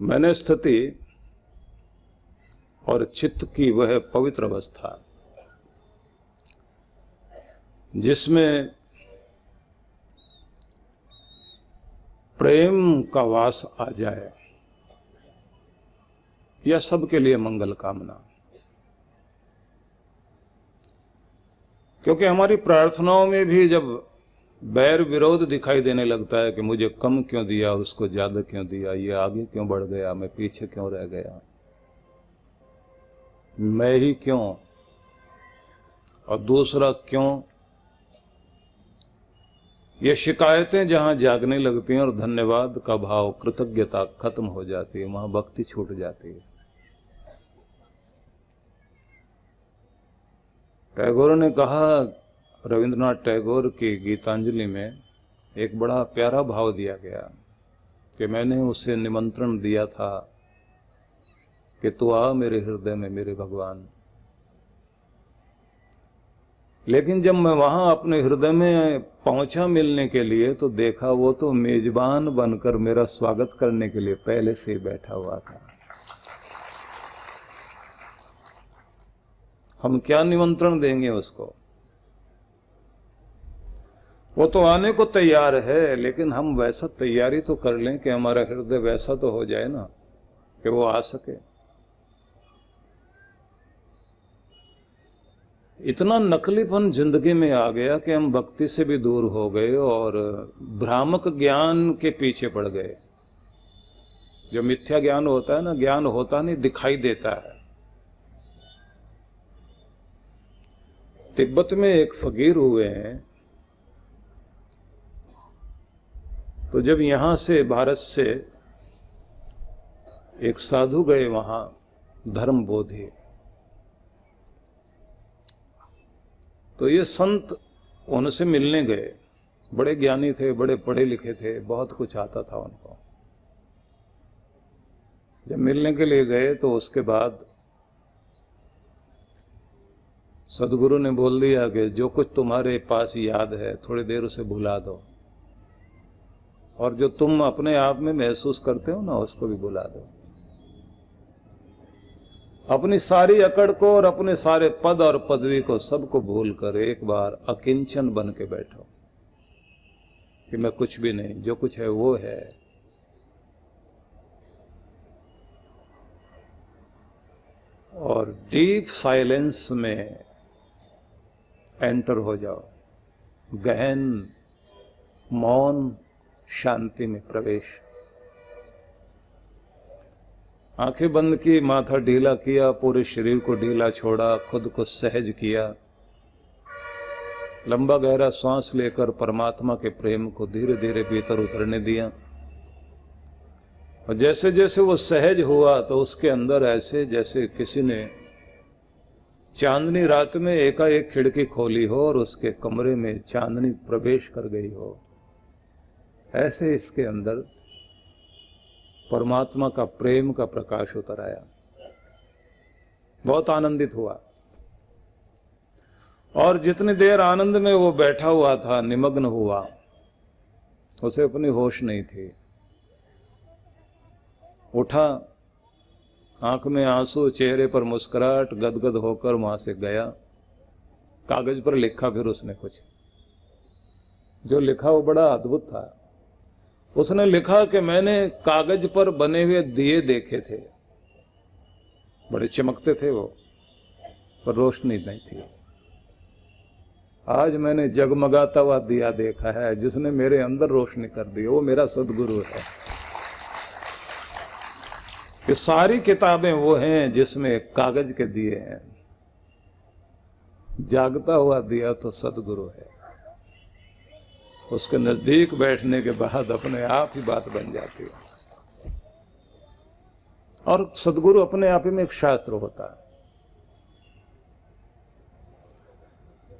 मैंने स्थिति और चित्त की वह पवित्र अवस्था जिसमें प्रेम का वास आ जाए, यह सबके लिए मंगल कामना। क्योंकि हमारी प्रार्थनाओं में भी जब बैर विरोध दिखाई देने लगता है कि मुझे कम क्यों दिया, उसको ज्यादा क्यों दिया, ये आगे क्यों बढ़ गया, मैं पीछे क्यों रह गया, मैं ही क्यों और दूसरा क्यों, ये शिकायतें जहां जागने लगती हैं और धन्यवाद का भाव, कृतज्ञता खत्म हो जाती है, वहां भक्ति छूट जाती है। टैगोर ने कहा, रविंद्रनाथ टैगोर की गीतांजलि में एक बड़ा प्यारा भाव दिया गया कि मैंने उसे निमंत्रण दिया था कि तू आ मेरे हृदय में मेरे भगवान, लेकिन जब मैं वहां अपने हृदय में पहुंचा मिलने के लिए तो देखा वो तो मेजबान बनकर मेरा स्वागत करने के लिए पहले से ही बैठा हुआ था। हम क्या निमंत्रण देंगे उसको, वो तो आने को तैयार है, लेकिन हम वैसा तैयारी तो कर लें कि हमारा हृदय वैसा तो हो जाए ना कि वो आ सके। इतना नकलीपन जिंदगी में आ गया कि हम भक्ति से भी दूर हो गए और भ्रामक ज्ञान के पीछे पड़ गए। जो मिथ्या ज्ञान होता है ना, ज्ञान होता नहीं, दिखाई देता है। तिब्बत में एक फकीर हुए हैं, तो जब यहां से भारत से एक साधु गए वहां, धर्म बोधि, तो ये संत उनसे मिलने गए। बड़े ज्ञानी थे, बड़े पढ़े लिखे थे, बहुत कुछ आता था उनको। जब मिलने के लिए गए तो उसके बाद सदगुरु ने बोल दिया कि जो कुछ तुम्हारे पास याद है थोड़ी देर उसे भुला दो, और जो तुम अपने आप में महसूस करते हो ना उसको भी भुला दो। अपनी सारी अकड़ को और अपने सारे पद और पदवी को सबको भूल कर एक बार अकिंचन बन के बैठो कि मैं कुछ भी नहीं, जो कुछ है वो है। और डीप साइलेंस में एंटर हो जाओ, गहन मौन शांति में प्रवेश। आंखें बंद की, माथा ढीला किया, पूरे शरीर को ढीला छोड़ा, खुद को सहज किया, लंबा गहरा सांस लेकर परमात्मा के प्रेम को धीरे धीरे भीतर उतरने दिया। और जैसे जैसे वो सहज हुआ तो उसके अंदर ऐसे जैसे किसी ने चांदनी रात में एकाएक खिड़की खोली हो और उसके कमरे में चांदनी प्रवेश कर गई हो, ऐसे इसके अंदर परमात्मा का प्रेम का प्रकाश उतर आया। बहुत आनंदित हुआ। और जितनी देर आनंद में वो बैठा हुआ था, निमग्न हुआ, उसे अपनी होश नहीं थी। उठा, आंख में आंसू, चेहरे पर मुस्कुराहट, गदगद होकर वहां से गया। कागज पर लिखा फिर उसने कुछ, जो लिखा वो बड़ा अद्भुत था। उसने लिखा कि मैंने कागज पर बने हुए दिए देखे थे, बड़े चमकते थे वो, पर रोशनी नहीं थी। आज मैंने जगमगाता हुआ दिया देखा है जिसने मेरे अंदर रोशनी कर दी, वो मेरा सदगुरु है। ये सारी किताबें वो हैं जिसमें कागज के दिए हैं, जागता हुआ दिया तो सदगुरु है। उसके नजदीक बैठने के बाद अपने आप ही बात बन जाती है। और सदगुरु अपने आप ही में एक शास्त्र होता है,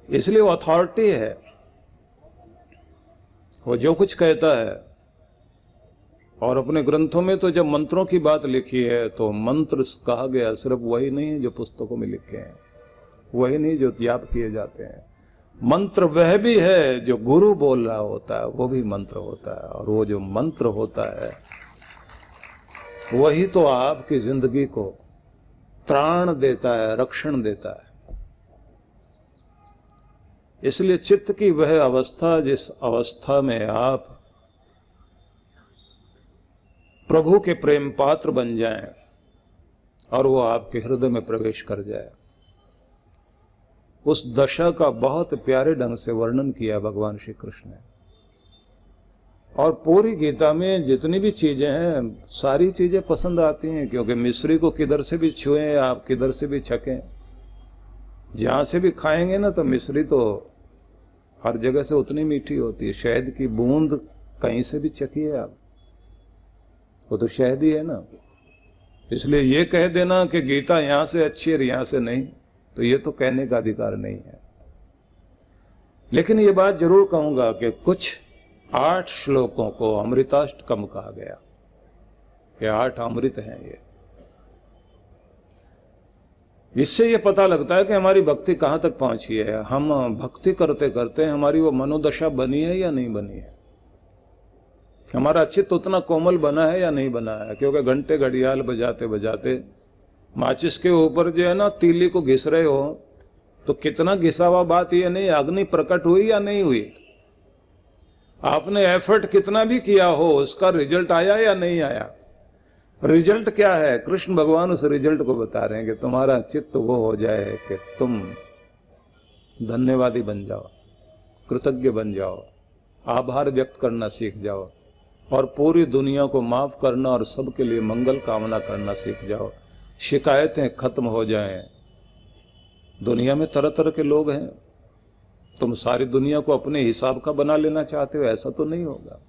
इसलिए वो अथॉरिटी है। वो जो कुछ कहता है, और अपने ग्रंथों में तो जब मंत्रों की बात लिखी है तो मंत्र कहा गया सिर्फ वही नहीं है जो पुस्तकों में लिखे हैं, वही नहीं जो याद किए जाते हैं। मंत्र वह भी है जो गुरु बोल रहा होता है, वो भी मंत्र होता है। और वो जो मंत्र होता है वही तो आपकी जिंदगी को त्राण देता है, रक्षण देता है। इसलिए चित्त की वह अवस्था, जिस अवस्था में आप प्रभु के प्रेम पात्र बन जाएं और वो आपके हृदय में प्रवेश कर जाए, उस दशा का बहुत प्यारे ढंग से वर्णन किया भगवान श्री कृष्ण ने। और पूरी गीता में जितनी भी चीजें हैं, सारी चीजें पसंद आती हैं, क्योंकि मिश्री को किधर से भी छुएं आप, किधर से भी छकें, जहां से भी खाएंगे ना, तो मिश्री तो हर जगह से उतनी मीठी होती है। शहद की बूंद कहीं से भी चखिए आप, वो तो शहद ही है ना। इसलिए ये कह देना कि गीता यहां से अच्छी है यहां से नहीं, तो ये तो कहने का अधिकार नहीं है। लेकिन ये बात जरूर कहूंगा कि कुछ 8 श्लोकों को अमृताष्टकम कहा गया। ये 8 अमृत हैं ये। इससे ये पता लगता है कि हमारी भक्ति कहां तक पहुंची है। हम भक्ति करते करते हमारी वो मनोदशा बनी है या नहीं बनी है, हमारा चित्त उतना कोमल बना है या नहीं बना है। क्योंकि घंटे घड़ियाल बजाते बजाते माचिस के ऊपर जो है ना तीली को घिस रहे हो, तो कितना घिसा हुआ बात ये नहीं, अग्नि प्रकट हुई या नहीं हुई। आपने एफर्ट कितना भी किया हो, उसका रिजल्ट आया या नहीं आया। रिजल्ट क्या है, कृष्ण भगवान उस रिजल्ट को बता रहे हैं कि तुम्हारा चित्त वो हो जाए कि तुम धन्यवादी बन जाओ, कृतज्ञ बन जाओ, आभार व्यक्त करना सीख जाओ, और पूरी दुनिया को माफ करना और सबके लिए मंगल कामना करना सीख जाओ। शिकायतें खत्म हो जाएं। दुनिया में तरह तरह के लोग हैं, तुम सारी दुनिया को अपने हिसाब का बना लेना चाहते हो, ऐसा तो नहीं होगा।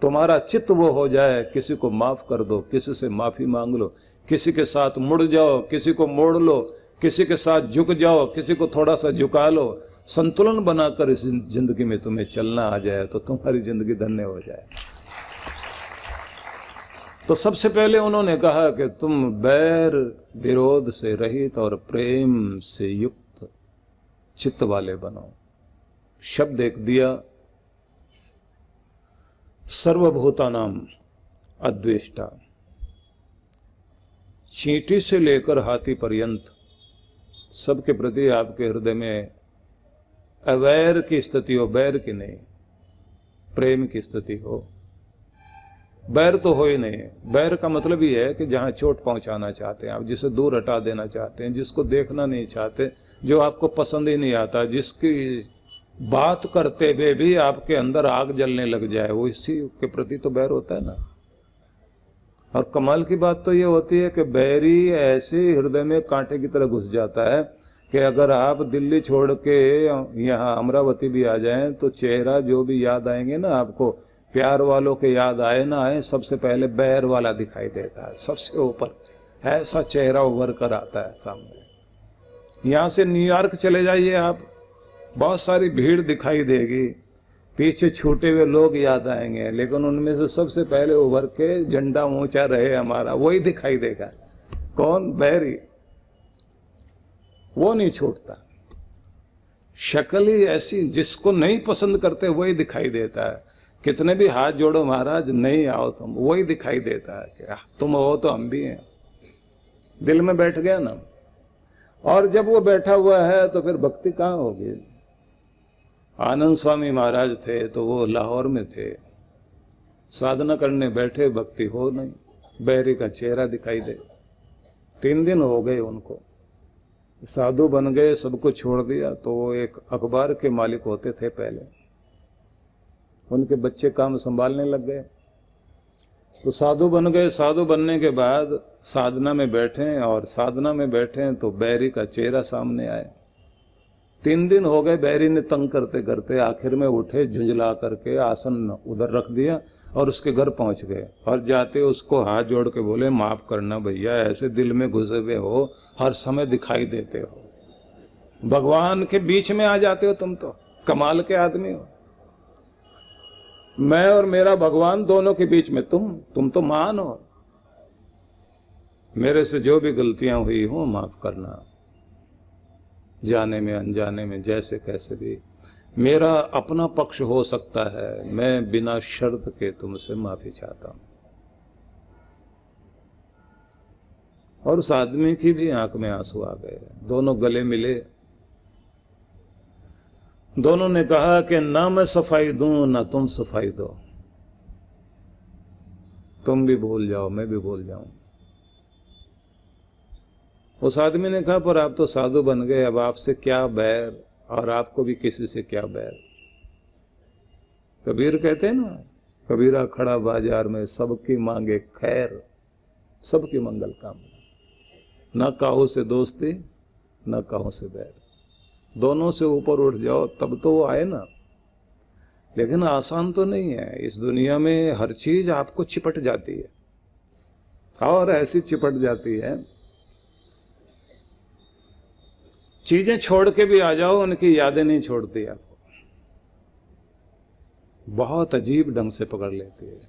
तुम्हारा चित्त वो हो जाए, किसी को माफ कर दो, किसी से माफी मांग लो, किसी के साथ मुड़ जाओ, किसी को मोड़ लो, किसी के साथ झुक जाओ, किसी को थोड़ा सा झुका लो। संतुलन बनाकर इस जिंदगी में तुम्हें चलना आ जाए तो तुम्हारी जिंदगी धन्य हो जाए। तो सबसे पहले उन्होंने कहा कि तुम बैर विरोध से रहित और प्रेम से युक्त चित्त वाले बनो। शब्द एक दिया, सर्वभूतानाम अद्वेष्टा। चींटी से लेकर हाथी पर्यंत सबके प्रति आपके हृदय में अवैर की स्थिति हो, बैर की नहीं, प्रेम की स्थिति हो। बैर तो हो ही नहीं। बैर का मतलब ही है कि जहां चोट पहुंचाना चाहते हैं आप, जिसे दूर हटा देना चाहते हैं, जिसको देखना नहीं चाहते, जो आपको पसंद ही नहीं आता, जिसकी बात करते हुए भी आपके अंदर आग जलने लग जाए, वो इसी के प्रति तो बैर होता है ना। और कमाल की बात तो ये होती है कि बैरी ऐसे हृदय में कांटे की तरह घुस जाता है कि अगर आप दिल्ली छोड़ के यहाँ अमरावती भी आ जाएं तो चेहरा जो भी याद आएंगे ना आपको, प्यार वालों के याद आए ना आए, सबसे पहले बैर वाला दिखाई देता है। सबसे ऊपर ऐसा चेहरा उभर कर आता है सामने। यहाँ से न्यूयॉर्क चले जाइए आप, बहुत सारी भीड़ दिखाई देगी, पीछे छूटे हुए लोग याद आएंगे, लेकिन उनमें से सबसे पहले उभर के झंडा ऊंचा रहे हमारा, वही दिखाई देगा। कौन? बैरी। वो नहीं छूटता। शक्ल ही ऐसी, जिसको नहीं पसंद करते वही दिखाई देता है। कितने भी हाथ जोड़ो महाराज, नहीं आओ तुम, वही दिखाई देता है कि तुम हो तो हम भी हैं। दिल में बैठ गया ना। और जब वो बैठा हुआ है तो फिर भक्ति कहाँ होगी। आनंद स्वामी महाराज थे तो वो लाहौर में थे, साधना करने बैठे, भक्ति हो नहीं, बैरी का चेहरा दिखाई दे। 3 दिन हो गए उनको, साधु बन गए, सबको छोड़ दिया। तो वो एक अखबार के मालिक होते थे पहले, उनके बच्चे काम संभालने लग गए, तो साधु बन गए। साधु बनने के बाद साधना में बैठे, और साधना में बैठे तो बैरी का चेहरा सामने आए। 3 दिन हो गए, बैरी ने तंग करते करते आखिर में उठे, झुंझला करके आसन उधर रख दिया और उसके घर पहुंच गए। और जाते उसको हाथ जोड़ के बोले, माफ करना भैया, ऐसे दिल में घुसे हुए हो, हर समय दिखाई देते हो, भगवान के बीच में आ जाते हो, तुम तो कमाल के आदमी हो। मैं और मेरा भगवान दोनों के बीच में तुम तो महान हो। मेरे से जो भी गलतियां हुई हो माफ करना, जाने में अनजाने में, जैसे कैसे भी मेरा अपना पक्ष हो सकता है, मैं बिना शर्त के तुमसे माफी चाहता हूं। और उस आदमी की भी आंख में आंसू आ गए। दोनों गले मिले। दोनों ने कहा कि ना मैं सफाई दूं ना तुम सफाई दो, तुम भी भूल जाओ मैं भी भूल जाऊं। उस आदमी ने कहा पर आप तो साधु बन गए, अब आपसे क्या बैर और आपको भी किसी से क्या बैर। कबीर कहते हैं ना, कबीरा खड़ा बाजार में सबकी मांगे खैर, सबकी मंगल कामना, ना काहू से दोस्ती ना काहू से बैर। दोनों से ऊपर उठ जाओ तब तो वो आए ना। लेकिन आसान तो नहीं है। इस दुनिया में हर चीज आपको चिपट जाती है, और ऐसी चिपट जाती है, चीजें छोड़ के भी आ जाओ उनकी यादें नहीं छोड़ती आपको, बहुत अजीब ढंग से पकड़ लेती है।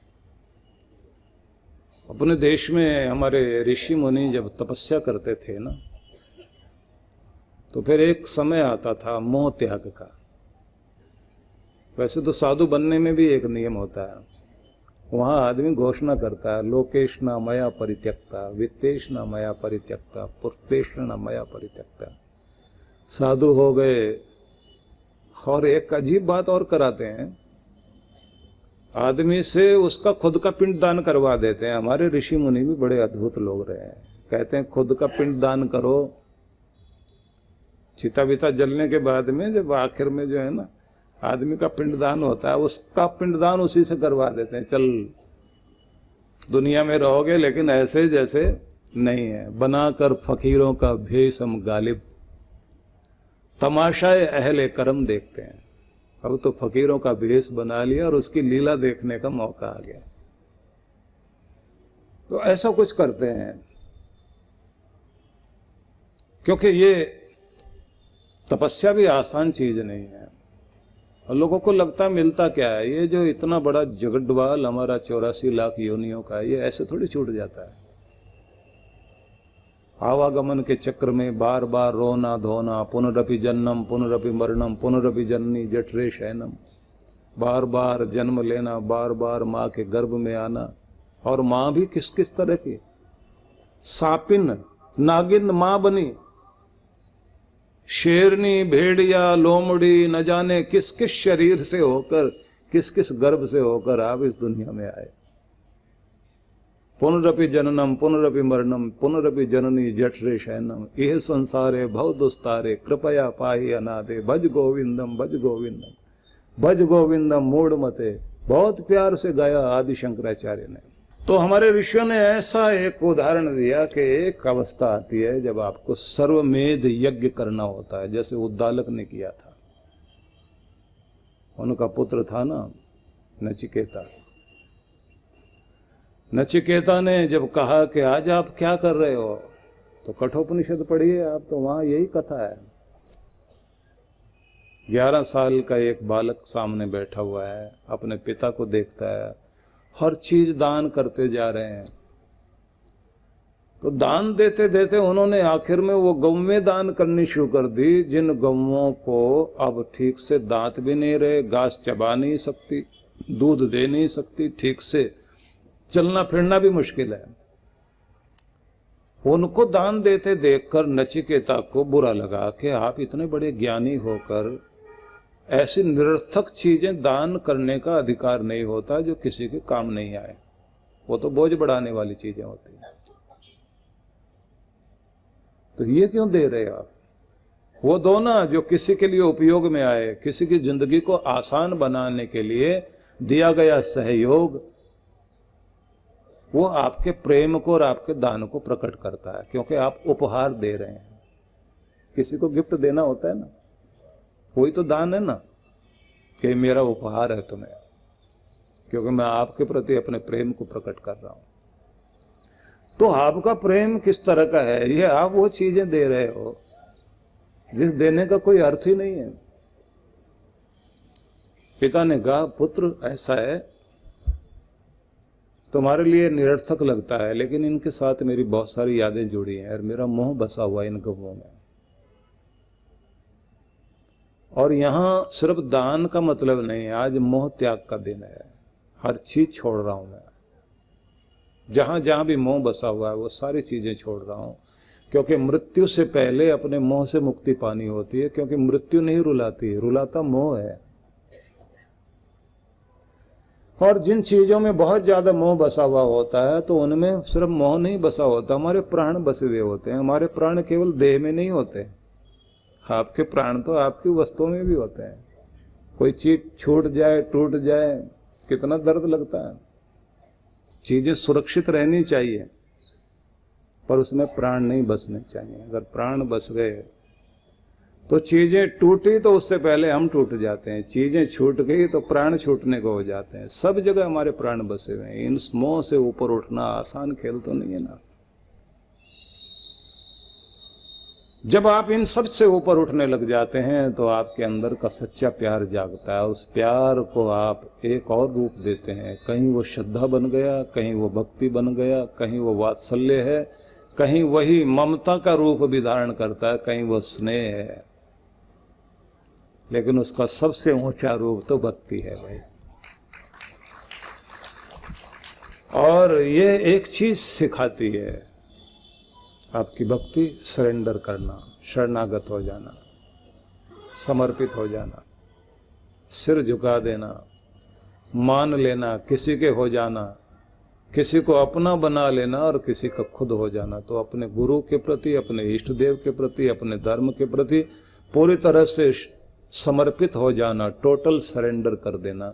अपने देश में हमारे ऋषि मुनि जब तपस्या करते थे ना, तो फिर एक समय आता था मोह त्याग का। वैसे तो साधु बनने में भी एक नियम होता है। वहां आदमी घोषणा करता है, लोकेश न मया परित्यक्ता, वित्तेश न मया परित्यक्ता, पुरुषेश न मया परित्यक्ता। साधु हो गए। और एक अजीब बात और कराते हैं, आदमी से उसका खुद का पिंड दान करवा देते हैं। हमारे ऋषि मुनि भी बड़े अद्भुत लोग रहे हैं। कहते हैं खुद का पिंड दान करो, चिता विता जलने के बाद में जब आखिर में जो है ना आदमी का पिंडदान होता है, उसका पिंडदान उसी से करवा देते हैं। चल दुनिया में रहोगे लेकिन ऐसे जैसे नहीं है। बनाकर फकीरों का भेष हम गालिब, तमाशाए अहले करम देखते हैं। अब तो फकीरों का भेष बना लिया और उसकी लीला देखने का मौका आ गया। तो ऐसा कुछ करते हैं, क्योंकि ये तपस्या भी आसान चीज नहीं है। और लोगों को लगता मिलता क्या है, ये जो इतना बड़ा जगड्वाल हमारा 84 लाख योनियों का, ये ऐसे थोड़ी छूट जाता है। आवागमन के चक्र में बार बार रोना धोना, पुनरपि जन्नम पुनरपि मरणम पुनरपि जननी जठरे शयनम, बार बार जन्म लेना, बार बार माँ के गर्भ में आना। और माँ भी किस किस तरह की, सापिन नागिन माँ बनी, शेरनी भेड़िया लोमड़ी, न जाने किस किस शरीर से होकर, किस किस गर्भ से होकर आप इस दुनिया में आए। पुनरपि जननम पुनरपि मरणम पुनरपि जननी जठरे शयनम, यह संसारे भव दुस्तारे, कृपया पाहि अनादे, भज गोविंदम भज गोविंदम भज गोविंदम मूढ़ मते। बहुत प्यार से गाया आदि शंकराचार्य ने। तो हमारे ऋषियों ने ऐसा एक उदाहरण दिया कि एक अवस्था आती है जब आपको सर्वमेध यज्ञ करना होता है, जैसे उद्दालक ने किया था। उनका पुत्र था ना नचिकेता। नचिकेता ने जब कहा कि आज आप क्या कर रहे हो, तो कठोपनिषद पढ़िए आप, तो वहां यही कथा है। 11 साल का एक बालक सामने बैठा हुआ है, अपने पिता को देखता है, हर चीज दान करते जा रहे हैं। तो दान देते देते उन्होंने आखिर में वो गौवें दान करनी शुरू कर दी, जिन गौवों को अब ठीक से दांत भी नहीं रहे, घास चबा नहीं सकती, दूध दे नहीं सकती, ठीक से चलना फिरना भी मुश्किल है। उनको दान देते देखकर नचिकेता को बुरा लगा कि आप इतने बड़े ज्ञानी होकर ऐसी निरर्थक चीजें दान करने का अधिकार नहीं होता जो किसी के काम नहीं आए। वो तो बोझ बढ़ाने वाली चीजें होती हैं। तो ये क्यों दे रहे आप? वो दो ना जो किसी के लिए उपयोग में आए, किसी की जिंदगी को आसान बनाने के लिए दिया गया सहयोग, वो आपके प्रेम को और आपके दान को प्रकट करता है, क्योंकि आप उपहार दे रहे हैं। किसी को गिफ्ट देना होता है ना, कोई तो दान है ना, कि मेरा उपहार है तुम्हें, क्योंकि मैं आपके प्रति अपने प्रेम को प्रकट कर रहा हूं। तो आपका प्रेम किस तरह का है, ये आप वो चीजें दे रहे हो जिस देने का कोई अर्थ ही नहीं है। पिता ने कहा, पुत्र ऐसा है, तुम्हारे लिए निरर्थक लगता है, लेकिन इनके साथ मेरी बहुत सारी यादें जुड़ी हैं और मेरा मोह बसा हुआ है इन गवों में। और यहां सिर्फ दान का मतलब नहीं है, आज मोह त्याग का दिन है। हर चीज छोड़ रहा हूं मैं। जहां जहां भी मोह बसा हुआ है वो सारी चीजें छोड़ रहा हूं, क्योंकि मृत्यु से पहले अपने मोह से मुक्ति पानी होती है, क्योंकि मृत्यु नहीं रुलाती है, रुलाता मोह है। और जिन चीजों में बहुत ज्यादा मोह बसा हुआ होता है तो उनमें सिर्फ मोह नहीं बसा होता, हमारे प्राण बसे हुए होते हैं। हमारे प्राण केवल देह में नहीं होते, आपके प्राण तो आपकी वस्तुओं में भी होते हैं। कोई चीज छूट जाए, टूट जाए, कितना दर्द लगता है। चीजें सुरक्षित रहनी चाहिए, पर उसमें प्राण नहीं बसने चाहिए। अगर प्राण बस गए तो चीजें टूटी तो उससे पहले हम टूट जाते हैं, चीजें छूट गई तो प्राण छूटने को हो जाते हैं। सब जगह हमारे प्राण बसे हुए हैं। इन मोह से ऊपर उठना आसान खेल तो नहीं है ना। जब आप इन सब से ऊपर उठने लग जाते हैं तो आपके अंदर का सच्चा प्यार जागता है। उस प्यार को आप एक और रूप देते हैं। कहीं वो श्रद्धा बन गया, कहीं वो भक्ति बन गया, कहीं वो वात्सल्य है, कहीं वही ममता का रूप भी धारण करता है, कहीं वो स्नेह है। लेकिन उसका सबसे ऊंचा रूप तो भक्ति है भाई। और ये एक चीज सिखाती है आपकी भक्ति, सरेंडर करना, शरणागत हो जाना, समर्पित हो जाना, सिर झुका देना, मान लेना, किसी के हो जाना, किसी को अपना बना लेना और किसी का खुद हो जाना। तो अपने गुरु के प्रति, अपने इष्ट देव के प्रति, अपने धर्म के प्रति पूरी तरह से समर्पित हो जाना, टोटल सरेंडर कर देना,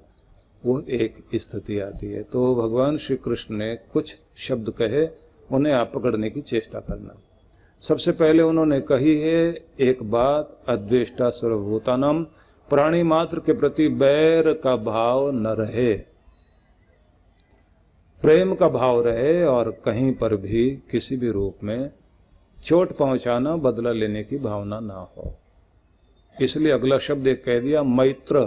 वो एक स्थिति आती है। तो भगवान श्री कृष्ण ने कुछ शब्द कहे, उन्हें आप पकड़ने की चेष्टा करना। सबसे पहले उन्होंने कही है एक बात, अद्वेष्टा सर्वभूतानाम, प्राणी मात्र के प्रति बैर का भाव न रहे, प्रेम का भाव रहे, और कहीं पर भी किसी भी रूप में चोट पहुंचाना, बदला लेने की भावना ना हो। इसलिए अगला शब्द एक कह दिया, मैत्र,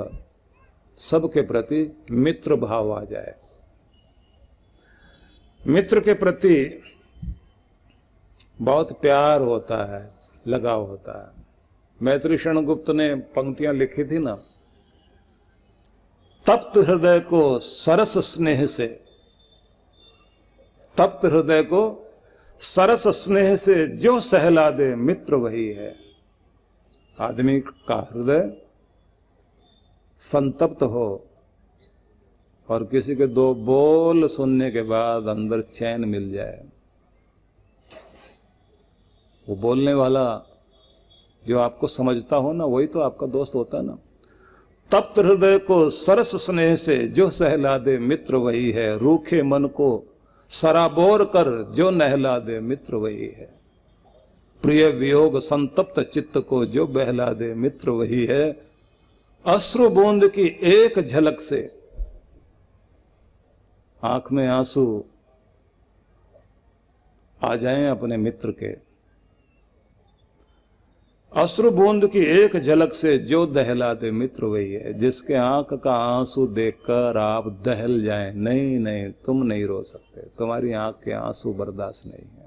सबके प्रति मित्र भाव आ जाए। मित्र के प्रति बहुत प्यार होता है, लगाव होता है। मैत्री शरण गुप्त ने पंक्तियां लिखी थी ना, तप्त हृदय को सरस स्नेह से, तप्त हृदय को सरस स्नेह से जो सहला दे मित्र वही है। आदमी का हृदय संतप्त हो और किसी के दो बोल सुनने के बाद अंदर चैन मिल जाए, वो बोलने वाला जो आपको समझता हो ना, वही तो आपका दोस्त होता है ना। तप्त हृदय को सरस स्नेह से जो सहला दे मित्र वही है, रूखे मन को सराबोर कर जो नहला दे मित्र वही है, प्रिय वियोग संतप्त चित्त को जो बहला दे मित्र वही है। अश्रु बूंद की एक झलक से, आंख में आंसू आ जाएं अपने मित्र के, अश्रु बूंद की एक झलक से जो दहला दे मित्र वही है। जिसके आंख का आंसू देखकर आप दहल जाएं, नहीं नहीं तुम नहीं रो सकते, तुम्हारी आंख के आंसू बर्दाश्त नहीं है।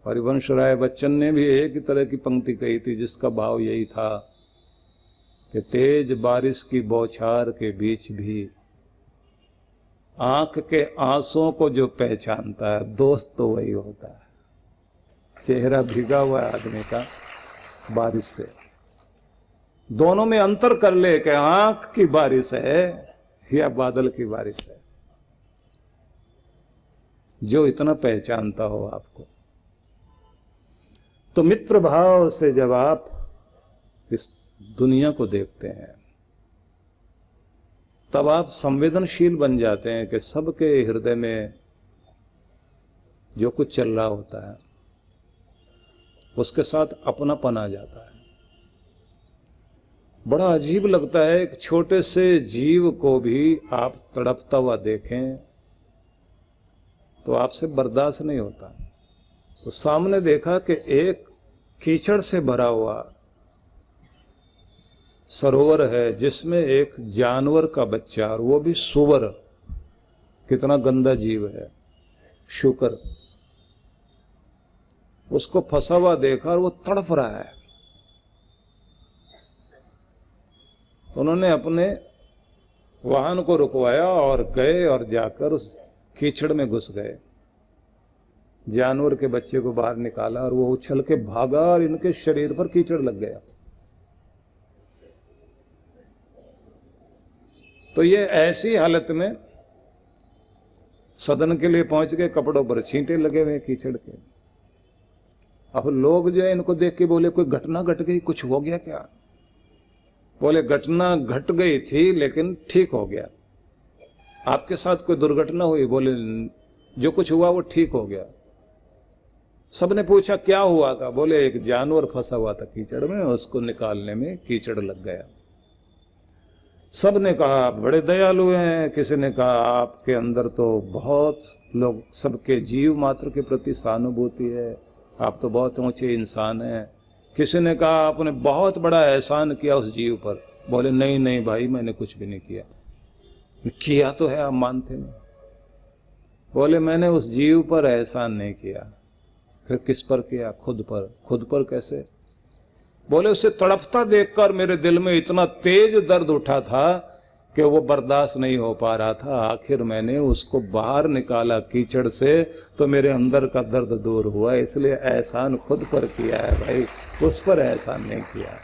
हरिवंश राय बच्चन ने भी एक ही तरह की पंक्ति कही थी, जिसका भाव यही था कि तेज बारिश की बौछार के बीच भी आंख के आंसुओं को जो पहचानता है, दोस्त तो वही होता है। चेहरा भीगा हुआ है आदमी का बारिश से, दोनों में अंतर कर ले कि आंख की बारिश है या बादल की बारिश है, जो इतना पहचानता हो आपको। तो मित्र भाव से जब आप इस दुनिया को देखते हैं, तब आप संवेदनशील बन जाते हैं कि सबके हृदय में जो कुछ चल रहा होता है उसके साथ अपनापन आ जाता है। बड़ा अजीब लगता है, एक छोटे से जीव को भी आप तड़पता हुआ देखें तो आपसे बर्दाश्त नहीं होता। तो सामने देखा कि एक कीचड़ से भरा हुआ सरोवर है जिसमें एक जानवर का बच्चा, और वो भी सुअर, कितना गंदा जीव है, शुकर, उसको फंसा हुआ देखा और वो तड़फ रहा है। उन्होंने अपने वाहन को रुकवाया और गए और जाकर उस कीचड़ में घुस गए। जानवर के बच्चे को बाहर निकाला और वो उछल के भागा और इनके शरीर पर कीचड़ लग गया। तो ये ऐसी हालत में सदन के लिए पहुंच गए, कपड़ों पर छींटे लगे हुए कीचड़ के। अब लोग जो है इनको देख के बोले कोई घटना घट गई, कुछ हो गया क्या? बोले घटना घट गई थी लेकिन ठीक हो गया। आपके साथ कोई दुर्घटना हुई? बोले जो कुछ हुआ वो ठीक हो गया। सबने पूछा क्या हुआ था? बोले एक जानवर फंसा हुआ था कीचड़ में, उसको निकालने में कीचड़ लग गया। सबने कहा आप बड़े दयालु हैं। किसी ने कहा आपके अंदर तो बहुत लोग, सबके जीव मात्र के प्रति सहानुभूति है, आप तो बहुत ऊंचे इंसान हैं। किसी ने कहा आपने बहुत बड़ा एहसान किया उस जीव पर। बोले नहीं नहीं भाई, मैंने कुछ भी नहीं किया। किया तो है, आप मानते नहीं। बोले मैंने उस जीव पर एहसान नहीं किया। फिर किस पर किया? खुद पर। खुद पर कैसे? बोले उसे तड़पता देखकर मेरे दिल में इतना तेज दर्द उठा था कि वो बर्दाश्त नहीं हो पा रहा था। आखिर मैंने उसको बाहर निकाला कीचड़ से, तो मेरे अंदर का दर्द दूर हुआ। इसलिए एहसान खुद पर किया है भाई, उस पर एहसान नहीं किया।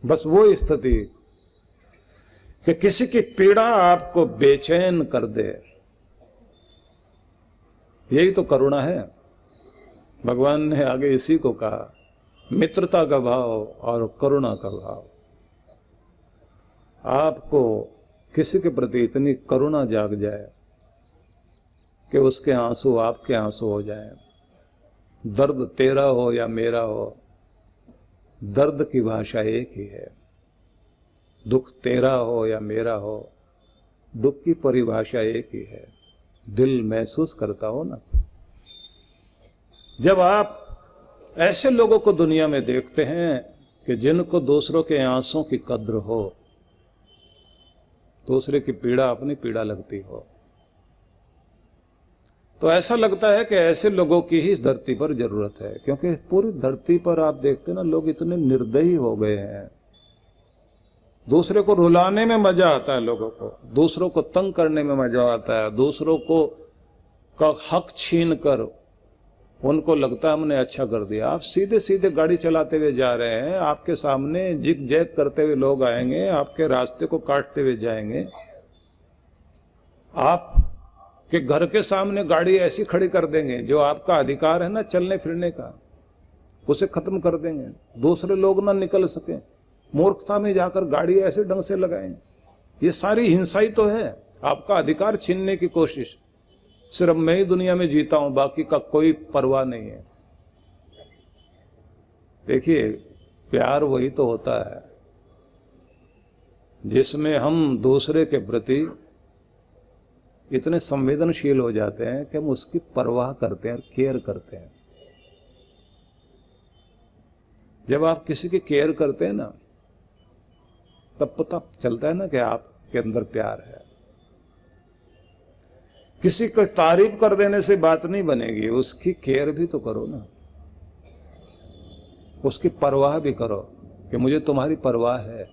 बस वो स्थिति कि किसी की पीड़ा आपको बेचैन कर दे, यही तो करुणा है। भगवान ने आगे इसी को कहा, मित्रता का भाव और करुणा का भाव। आपको किसी के प्रति इतनी करुणा जाग जाए कि उसके आंसू आपके आंसू हो जाएं। दर्द तेरा हो या मेरा हो, दर्द की भाषा एक ही है। दुख तेरा हो या मेरा हो, दुख की परिभाषा एक ही है। दिल महसूस करता हो ना। जब आप ऐसे लोगों को दुनिया में देखते हैं कि जिनको दूसरों के आंसू की कद्र हो, दूसरे की पीड़ा अपनी पीड़ा लगती हो, तो ऐसा लगता है कि ऐसे लोगों की ही इस धरती पर जरूरत है। क्योंकि पूरी धरती पर आप देखते ना, लोग इतने निर्दयी हो गए हैं। दूसरे को रुलाने में मजा आता है लोगों को, दूसरों को तंग करने में मजा आता है, दूसरों को का हक छीन कर उनको लगता है हमने अच्छा कर दिया। आप सीधे सीधे गाड़ी चलाते हुए जा रहे हैं, आपके सामने जिग जैग करते हुए लोग आएंगे, आपके रास्ते को काटते हुए जाएंगे। आप के घर के सामने गाड़ी ऐसी खड़ी कर देंगे, जो आपका अधिकार है ना चलने फिरने का, उसे खत्म कर देंगे, दूसरे लोग ना निकल सके। मूर्खता में जाकर गाड़ी ऐसे ढंग से लगाएं। ये सारी हिंसा ही तो है, आपका अधिकार छीनने की कोशिश। सिर्फ मैं ही दुनिया में जीता हूं, बाकी का कोई परवाह नहीं है। देखिए, प्यार वही तो होता है जिसमें हम दूसरे के प्रति इतने संवेदनशील हो जाते हैं कि हम उसकी परवाह करते हैं, केयर करते हैं। जब आप किसी की केयर करते हैं ना, तब पता चलता है ना कि आपके अंदर प्यार है। किसी को तारीफ कर देने से बात नहीं बनेगी, उसकी केयर भी तो करो ना, उसकी परवाह भी करो कि मुझे तुम्हारी परवाह है।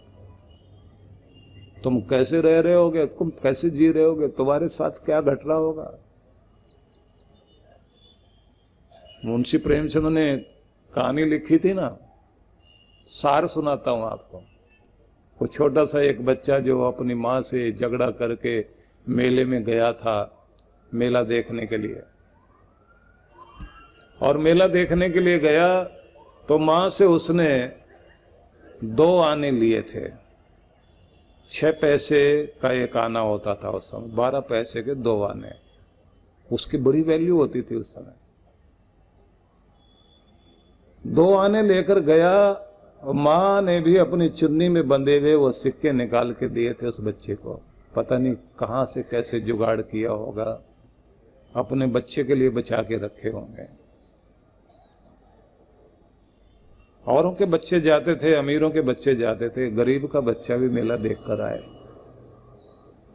तुम कैसे रह रहे होगे, तुम कैसे जी रहे होगे, तुम्हारे साथ क्या घट रहा होगा। मुंशी प्रेमचंद ने कहानी लिखी थी ना, सार सुनाता हूं आपको। वो छोटा सा एक बच्चा जो अपनी माँ से झगड़ा करके मेले में गया था, मेला देखने के लिए, और मेला देखने के लिए गया तो माँ से उसने 2 आने लिए थे। 6 पैसे का एक आना होता था उस समय, 12 पैसे के 2 आने, उसकी बड़ी वैल्यू होती थी उस समय। 2 आने लेकर गया, माँ ने भी अपनी चुन्नी में बंधे हुए वो सिक्के निकाल के दिए थे उस बच्चे को। पता नहीं कहाँ से कैसे जुगाड़ किया होगा, अपने बच्चे के लिए बचा के रखे होंगे। औरों के बच्चे जाते थे, अमीरों के बच्चे जाते थे, गरीब का बच्चा भी मेला देख कर आए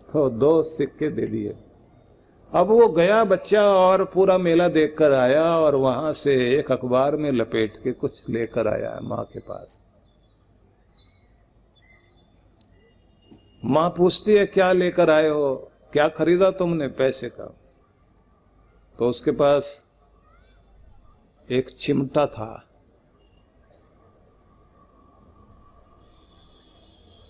तो 2 सिक्के दे दिए। अब वो गया बच्चा और पूरा मेला देख कर आया, और वहां से एक अखबार में लपेट के कुछ लेकर आया माँ के पास। मां पूछती है क्या लेकर आए हो, क्या खरीदा तुमने पैसे का। तो उसके पास एक चिमटा था।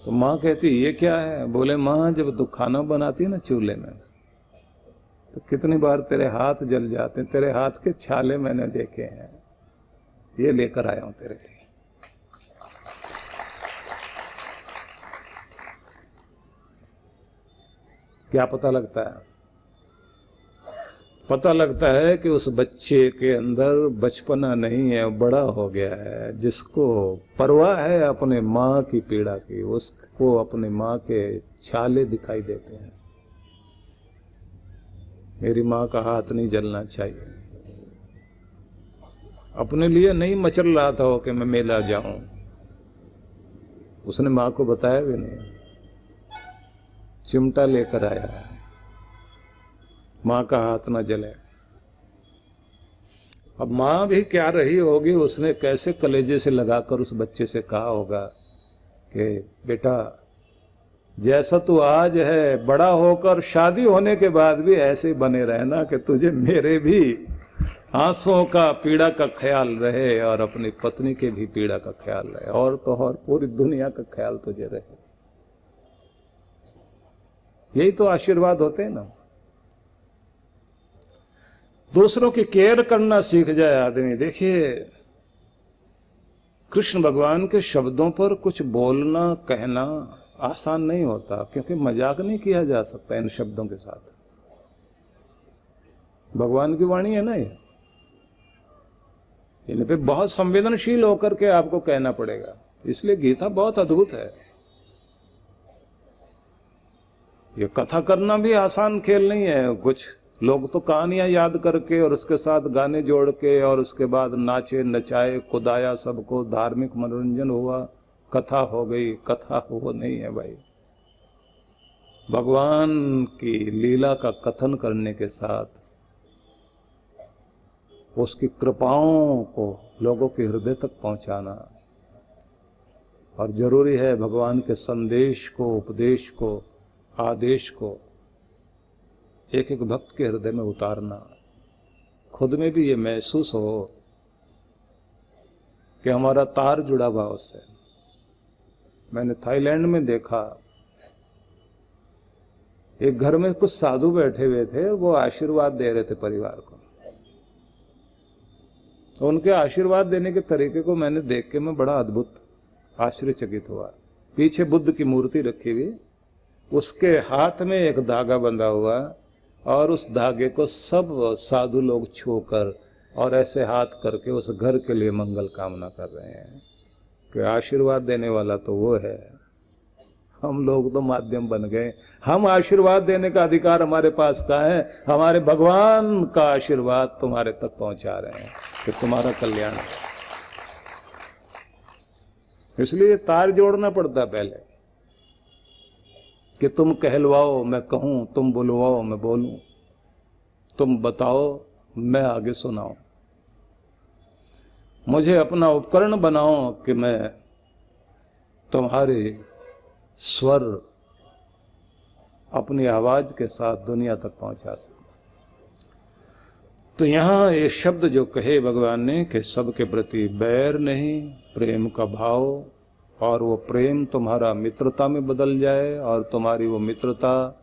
तो मां कहती ये क्या है। बोले मां जब तू खाना बनाती है ना चूल्हे में तो कितनी बार तेरे हाथ जल जाते हैं, तेरे हाथ के छाले मैंने देखे हैं, ये लेकर आया हूं तेरे लिए। क्या पता लगता है? पता लगता है कि उस बच्चे के अंदर बचपना नहीं है, बड़ा हो गया है, जिसको परवाह है अपने माँ की पीड़ा की, उसको अपने माँ के छाले दिखाई देते हैं। मेरी माँ का हाथ नहीं जलना चाहिए। अपने लिए नहीं मचल रहा था कि मैं मेला जाऊं, उसने माँ को बताया भी नहीं, चिमटा लेकर आया, माँ का हाथ ना जले। अब माँ भी क्या रही होगी, उसने कैसे कलेजे से लगाकर उस बच्चे से कहा होगा कि बेटा जैसा तू आज है, बड़ा होकर शादी होने के बाद भी ऐसे बने रहना कि तुझे मेरे भी आंसुओं का पीड़ा का ख्याल रहे और अपनी पत्नी के भी पीड़ा का ख्याल रहे, और तो और पूरी दुनिया का ख्याल तुझे रहे। यही तो आशीर्वाद होते हैं ना। दूसरों की केयर करना सीख जाए आदमी। देखिए कृष्ण भगवान के शब्दों पर कुछ बोलना कहना आसान नहीं होता, क्योंकि मजाक नहीं किया जा सकता इन शब्दों के साथ। भगवान की वाणी है ना ये, इन पे बहुत संवेदनशील होकर के आपको कहना पड़ेगा। इसलिए गीता बहुत अद्भुत है। ये कथा करना भी आसान खेल नहीं है। कुछ लोग तो कहानियां याद करके और उसके साथ गाने जोड़ के और उसके बाद नाचे नचाए कुदाया, सबको धार्मिक मनोरंजन हुआ, कथा हो गई। कथा वो नहीं है भाई। भगवान की लीला का कथन करने के साथ उसकी कृपाओं को लोगों के हृदय तक पहुंचाना, और जरूरी है भगवान के संदेश को, उपदेश को, आदेश को एक एक भक्त के हृदय में उतारना। खुद में भी ये महसूस हो कि हमारा तार जुड़ा हुआ उससे। मैंने थाईलैंड में देखा, एक घर में कुछ साधु बैठे हुए थे, वो आशीर्वाद दे रहे थे परिवार को। तो उनके आशीर्वाद देने के तरीके को मैंने देख के मैं बड़ा अद्भुत आश्चर्यचकित हुआ। पीछे बुद्ध की मूर्ति रखी हुई, उसके हाथ में एक धागा बंधा हुआ, और उस धागे को सब साधु लोग छूकर और ऐसे हाथ करके उस घर के लिए मंगल कामना कर रहे हैं कि आशीर्वाद देने वाला तो वो है, हम लोग तो माध्यम बन गए। हम आशीर्वाद देने का अधिकार हमारे पास कहाँ है? हमारे भगवान का आशीर्वाद तुम्हारे तक पहुंचा रहे हैं कि तुम्हारा कल्याण है। इसलिए तार जोड़ना पड़ता पहले कि तुम कहलवाओ मैं कहूं, तुम बुलवाओ मैं बोलूं, तुम बताओ मैं आगे सुनाऊं। मुझे अपना उपकरण बनाओ कि मैं तुम्हारे स्वर अपनी आवाज के साथ दुनिया तक पहुंचा सकूं। तो यहां ये शब्द जो कहे भगवान ने कि सबके प्रति बैर नहीं, प्रेम का भाव, और वो प्रेम तुम्हारा मित्रता में बदल जाए, और तुम्हारी वो मित्रता,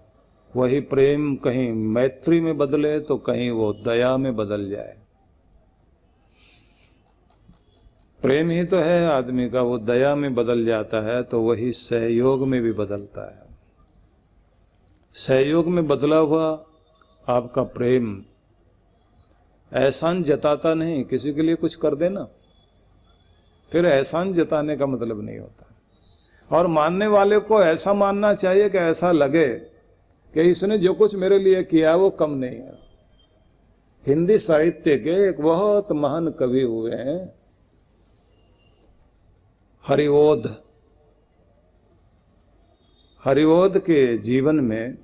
वही प्रेम कहीं मैत्री में बदले तो कहीं वो दया में बदल जाए। प्रेम ही तो है आदमी का, वो दया में बदल जाता है तो वही सहयोग में भी बदलता है। सहयोग में बदला हुआ आपका प्रेम एहसान जताता नहीं, किसी के लिए कुछ कर देना फिर एहसान जताने का मतलब नहीं होता। और मानने वाले को ऐसा मानना चाहिए कि ऐसा लगे कि इसने जो कुछ मेरे लिए किया वो कम नहीं है। हिंदी साहित्य के एक बहुत महान कवि हुए हैं हरिओध। हरिओध के जीवन में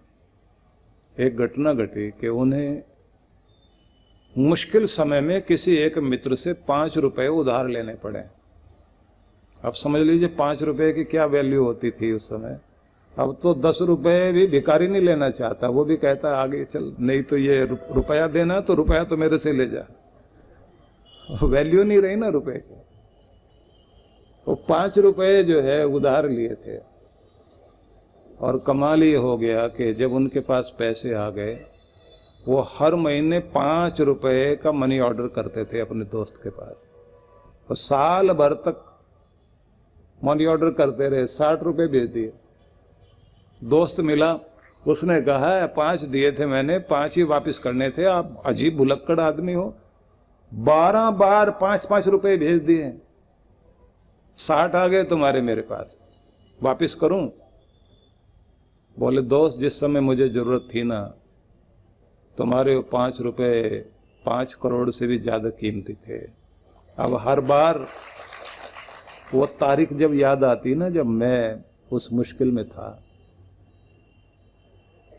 एक घटना घटी कि उन्हें मुश्किल समय में किसी एक मित्र से 5 रुपए उधार लेने पड़े। अब समझ लीजिए 5 रुपए की क्या वैल्यू होती थी उस समय। अब तो 10 रुपए भी भिखारी नहीं लेना चाहता, वो भी कहता है आगे चल, नहीं तो ये रुपया देना तो रुपया तो मेरे से ले जा। वैल्यू नहीं रही ना रुपए की। वो 5 रुपए जो है उधार लिए थे, और कमाल ये हो गया कि जब उनके पास पैसे आ गए, वो हर महीने 5 रुपए का मनी ऑर्डर करते थे अपने दोस्त के पास, और साल भर तक मनी ऑर्डर करते रहे। 60 रुपए भेज दिए। दोस्त मिला, उसने कहा 5 दिए थे मैंने, 5 ही वापस करने थे, आप अजीब भुलक्कड़ आदमी हो, 12 बार 5-5 रुपए भेज दिए, 60 आ गए तुम्हारे मेरे पास, वापस करूं? बोले दोस्त, जिस समय मुझे जरूरत थी ना, तुम्हारे 5 रुपए 5 करोड़ से भी ज्यादा कीमती थे। अब हर बार वो तारीख जब याद आती ना, जब मैं उस मुश्किल में था,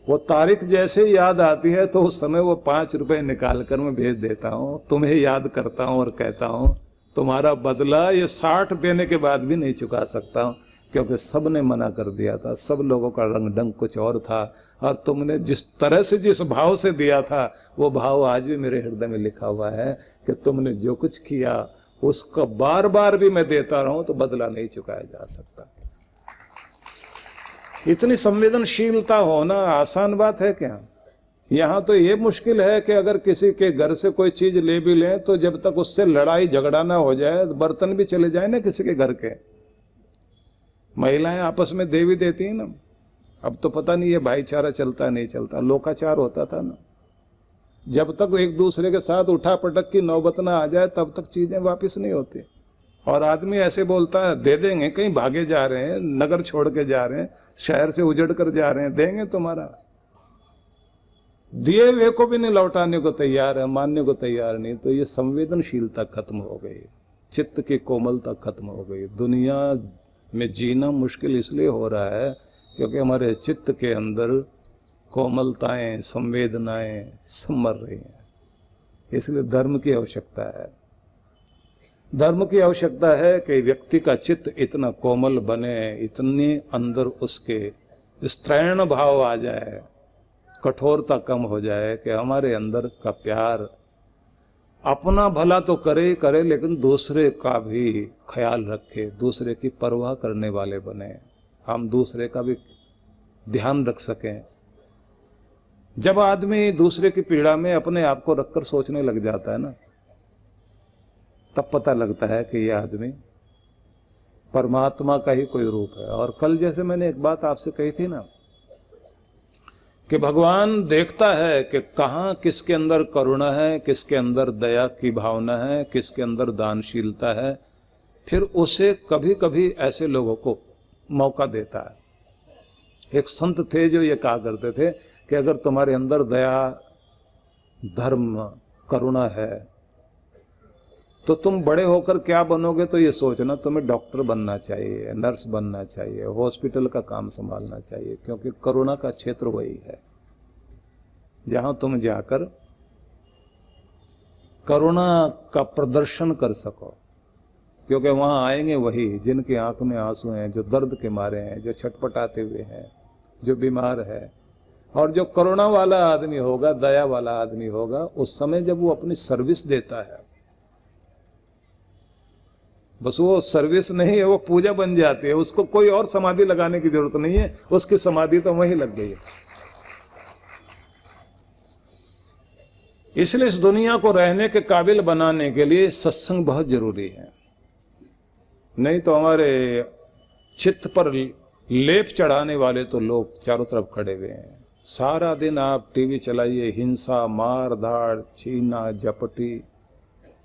वो तारीख जैसे याद आती है तो उस समय वो 5 रुपए निकाल कर मैं भेज देता हूँ, तुम्हें याद करता हूँ और कहता हूँ तुम्हारा बदला ये 60 देने के बाद भी नहीं चुका सकता हूँ, क्योंकि सब ने मना कर दिया था, सब लोगों का रंग ढंग कुछ और था, और तुमने जिस तरह से जिस भाव से दिया था वो भाव आज भी मेरे हृदय में लिखा हुआ है कि तुमने जो कुछ किया उसका बार बार भी मैं देता रहूं तो बदला नहीं चुकाया जा सकता। इतनी संवेदनशीलता होना आसान बात है क्या? यहाँ तो ये मुश्किल है कि अगर किसी के घर से कोई चीज ले भी लें तो जब तक उससे लड़ाई झगड़ा ना हो जाए, बर्तन भी चले जाए ना किसी के घर के, महिलाएं आपस में दे भी देती हैं ना। अब तो पता नहीं ये भाईचारा चलता नहीं चलता, लोकाचार होता था ना। जब तक एक दूसरे के साथ उठा पटक की नौबत ना आ जाए तब तक चीजें वापस नहीं होती। और आदमी ऐसे बोलता है दे देंगे, कहीं भागे जा रहे हैं, नगर छोड़ के जा रहे हैं, शहर से उजड़ कर जा रहे हैं, देंगे तुम्हारा, दिए हुए को भी नहीं लौटाने को तैयार है, मानने को तैयार नहीं। तो ये संवेदनशीलता खत्म हो गई, चित्त की कोमलता खत्म हो गई। दुनिया में जीना मुश्किल इसलिए हो रहा है क्योंकि हमारे चित्त के अंदर कोमलताएं, संवेदनाएं सब मर रही हैं। इसलिए धर्म की आवश्यकता है। धर्म की आवश्यकता है कि व्यक्ति का चित्त इतना कोमल बने, इतने अंदर उसके स्त्रैण भाव आ जाए, कठोरता कम हो जाए कि हमारे अंदर का प्यार अपना भला तो करे करे लेकिन दूसरे का भी ख्याल रखे, दूसरे की परवाह करने वाले बने, हम दूसरे का भी ध्यान रख सकें। जब आदमी दूसरे की पीड़ा में अपने आप को रखकर सोचने लग जाता है ना, तब पता लगता है कि यह आदमी परमात्मा का ही कोई रूप है। और कल जैसे मैंने एक बात आपसे कही थी ना कि भगवान देखता है कि कहाँ किसके अंदर करुणा है, किसके अंदर दया की भावना है, किसके अंदर दानशीलता है, फिर उसे कभी कभी ऐसे लोगों को मौका देता है। एक संत थे जो ये कहा करते थे कि अगर तुम्हारे अंदर दया, धर्म, करुणा है तो तुम बड़े होकर क्या बनोगे, तो ये सोचना तुम्हें डॉक्टर बनना चाहिए, नर्स बनना चाहिए, हॉस्पिटल का काम संभालना चाहिए, क्योंकि करुणा का क्षेत्र वही है जहां तुम जाकर करुणा का प्रदर्शन कर सको। क्योंकि वहां आएंगे वही जिनकी आंख में आंसू हैं, जो दर्द के मारे हैं, जो छटपटाते हुए हैं, जो बीमार है। और जो करुणा वाला आदमी होगा, दया वाला आदमी होगा, उस समय जब वो अपनी सर्विस देता है, बस वो सर्विस नहीं है, वो पूजा बन जाती है। उसको कोई और समाधि लगाने की जरूरत नहीं है, उसकी समाधि तो वहीं लग गई है। इसलिए इस दुनिया को रहने के काबिल बनाने के लिए सत्संग बहुत जरूरी है। नहीं तो हमारे चित्त पर लेप चढ़ाने वाले तो लोग चारों तरफ खड़े हुए हैं। सारा दिन आप टीवी चलाइए, हिंसा, मार धाड़, छीना झपटी,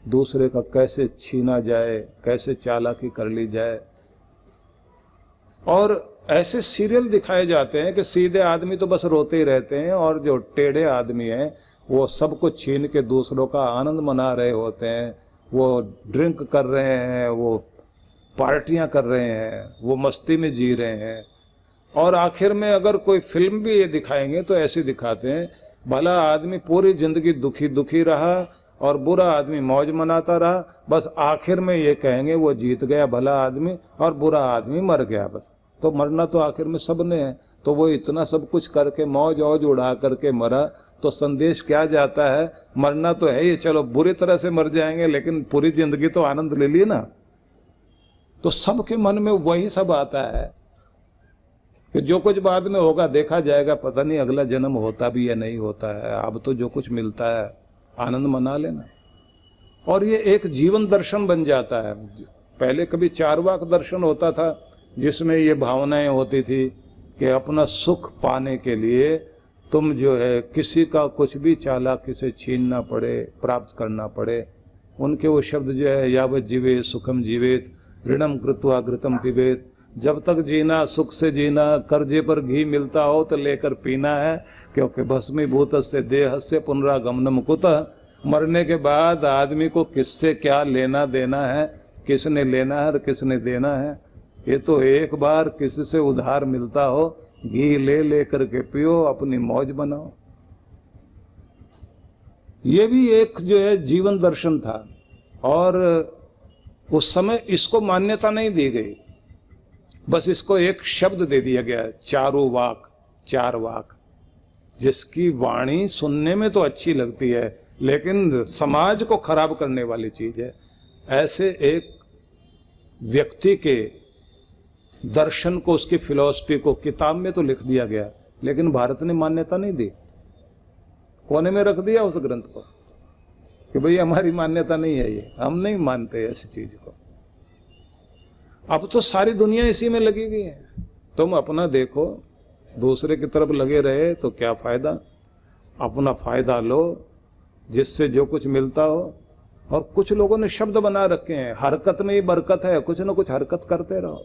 दूसरे का कैसे छीना जाए, कैसे चालाकी कर ली जाए। और ऐसे सीरियल दिखाए जाते हैं कि सीधे आदमी तो बस रोते ही रहते हैं, और जो टेढ़े आदमी हैं वो सब कुछ छीन के दूसरों का आनंद मना रहे होते हैं। वो ड्रिंक कर रहे हैं, वो पार्टियां कर रहे हैं, वो मस्ती में जी रहे हैं। और आखिर में अगर कोई फिल्म भी ये दिखाएंगे तो ऐसे दिखाते हैं, भला आदमी पूरी जिंदगी दुखी दुखी रहा और बुरा आदमी मौज मनाता रहा, बस आखिर में ये कहेंगे वो जीत गया भला आदमी और बुरा आदमी मर गया। बस तो मरना तो आखिर में सबने है। तो वो इतना सब कुछ करके मौज औज उड़ा करके मरा, तो संदेश क्या जाता है? मरना तो है ही, चलो बुरी तरह से मर जाएंगे लेकिन पूरी जिंदगी तो आनंद ले लिए ना। तो सबके मन में वही सब आता है कि जो कुछ बाद में होगा देखा जाएगा, पता नहीं अगला जन्म होता भी या नहीं होता है, अब तो जो कुछ मिलता है आनंद मना लेना। और ये एक जीवन दर्शन बन जाता है। पहले कभी चारवाक दर्शन होता था जिसमें ये भावनाएं होती थी कि अपना सुख पाने के लिए तुम जो है किसी का कुछ भी चालाकी से छीनना पड़े, प्राप्त करना पड़े। उनके वो शब्द जो है यावत जीवे सुखम जीवेत ऋणम कृत्वा घृतम पिबेत, जब तक जीना सुख से जीना, कर्जे पर घी मिलता हो तो लेकर पीना है, क्योंकि भस्मीभूतस्य देहस्य पुनरागमनम कुतः। मरने के बाद आदमी को किससे क्या लेना देना है, किसने लेना है और किसने देना है। ये तो एक बार किसी से उधार मिलता हो, घी ले करके पियो, अपनी मौज बनाओ। ये भी एक जो है जीवन दर्शन था। और उस समय इसको मान्यता नहीं दी गई, बस इसको एक शब्द दे दिया गया, चारुवाक, चार वाक, जिसकी वाणी सुनने में तो अच्छी लगती है लेकिन समाज को खराब करने वाली चीज है। ऐसे एक व्यक्ति के दर्शन को, उसकी फिलॉसफी को किताब में तो लिख दिया गया, लेकिन भारत ने मान्यता नहीं दी, कोने में रख दिया उस ग्रंथ को कि भाई हमारी मान्यता नहीं है, ये हम नहीं मानते ऐसी चीज को। अब तो सारी दुनिया इसी में लगी हुई है। तुम अपना देखो, दूसरे की तरफ लगे रहे तो क्या फायदा। अपना फायदा लो, जिससे जो कुछ मिलता हो। और कुछ लोगों ने शब्द बना रखे हैं, हरकत में ही बरकत है, कुछ ना कुछ हरकत करते रहो,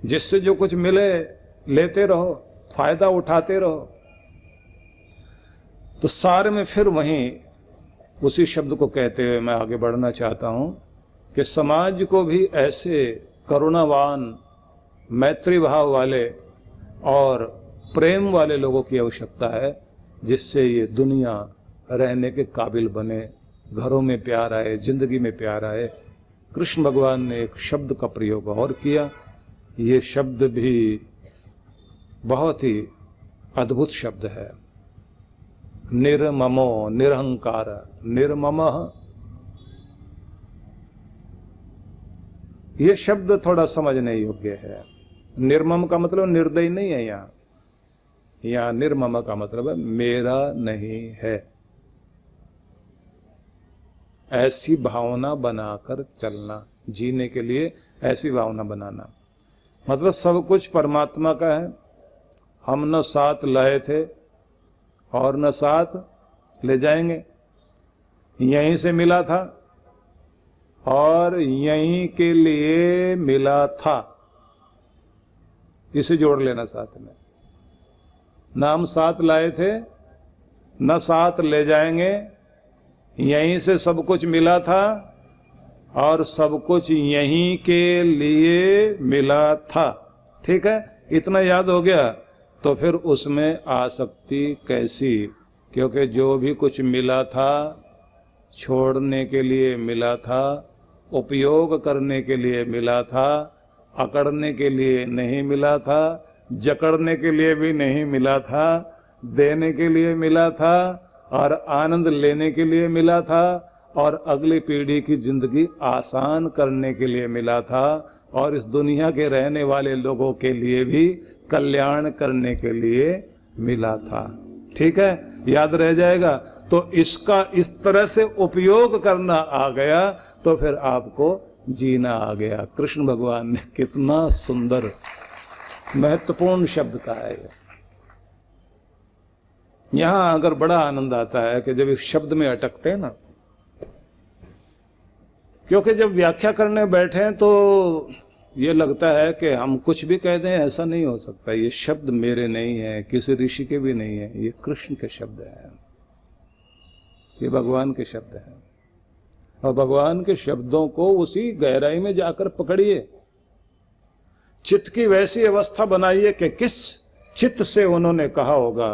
जिससे जो कुछ मिले लेते रहो, फायदा उठाते रहो। तो सार में फिर वहीं उसी शब्द को कहते हुए मैं आगे बढ़ना चाहता हूं कि समाज को भी ऐसे करुणावान, मैत्री भाव वाले और प्रेम वाले लोगों की आवश्यकता है, जिससे ये दुनिया रहने के काबिल बने, घरों में प्यार आए, जिंदगी में प्यार आए। कृष्ण भगवान ने एक शब्द का प्रयोग और किया, ये शब्द भी बहुत ही अद्भुत शब्द है, निर्ममो निरहंकार। निर्ममः, ये शब्द थोड़ा समझने योग्य है। निर्मम का मतलब निर्दयी नहीं है, यहाँ निर्मम का मतलब है मेरा नहीं है। ऐसी भावना बनाकर चलना, जीने के लिए ऐसी भावना बनाना। मतलब सब कुछ परमात्मा का है, हम न साथ लाए थे और न साथ ले जाएंगे, यहीं से मिला था और यहीं के लिए मिला था, इसे जोड़ लेना साथ में। ना हम साथ लाए थे, न साथ ले जाएंगे, यहीं से सब कुछ मिला था और सब कुछ यहीं के लिए मिला था। ठीक है, इतना याद हो गया तो फिर उसमें आसक्ति कैसी, क्योंकि जो भी कुछ मिला था छोड़ने के लिए मिला था, उपयोग करने के लिए मिला था, अकड़ने के लिए नहीं मिला था, जकड़ने के लिए भी नहीं मिला था, देने के लिए मिला था और आनंद लेने के लिए मिला था और अगली पीढ़ी की जिंदगी आसान करने के लिए मिला था और इस दुनिया के रहने वाले लोगों के लिए भी कल्याण करने के लिए मिला था। ठीक है, याद रह जाएगा। तो इसका इस तरह से उपयोग करना आ गया तो फिर आपको जीना आ गया। कृष्ण भगवान ने कितना सुंदर महत्वपूर्ण शब्द कहा है। यहां अगर बड़ा आनंद आता है कि जब इस शब्द में अटकते हैं ना, क्योंकि जब व्याख्या करने बैठे तो ये लगता है कि हम कुछ भी कह दें, ऐसा नहीं हो सकता। ये शब्द मेरे नहीं है, किसी ऋषि के भी नहीं है, ये कृष्ण के शब्द हैं, ये भगवान के शब्द हैं। और भगवान के शब्दों को उसी गहराई में जाकर पकड़िए, चित्त की वैसी अवस्था बनाइए कि किस चित्त से उन्होंने कहा होगा,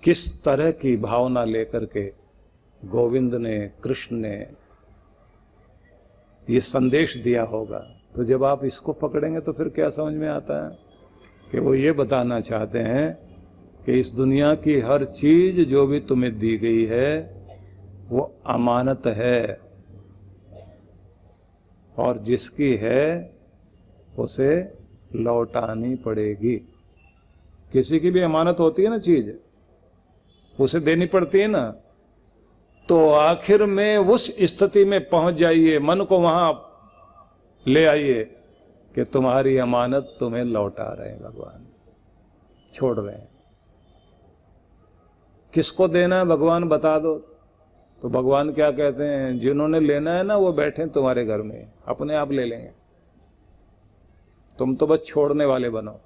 किस तरह की भावना लेकर के गोविंद ने, कृष्ण ने ये संदेश दिया होगा। तो जब आप इसको पकड़ेंगे तो फिर क्या समझ में आता है कि वो ये बताना चाहते हैं कि इस दुनिया की हर चीज जो भी तुम्हें दी गई है वो अमानत है, और जिसकी है उसे लौटानी पड़ेगी। किसी की भी अमानत होती है ना चीज, उसे देनी पड़ती है ना। तो आखिर में उस स्थिति में पहुंच जाइए, मन को वहां ले आइए कि तुम्हारी अमानत तुम्हें लौटा रहे हैं भगवान, छोड़ रहे हैं। किसको देना है भगवान बता दो। तो भगवान क्या कहते हैं, जिन्होंने लेना है ना वो बैठे तुम्हारे घर में, अपने आप ले लेंगे, तुम तो बस छोड़ने वाले बनो।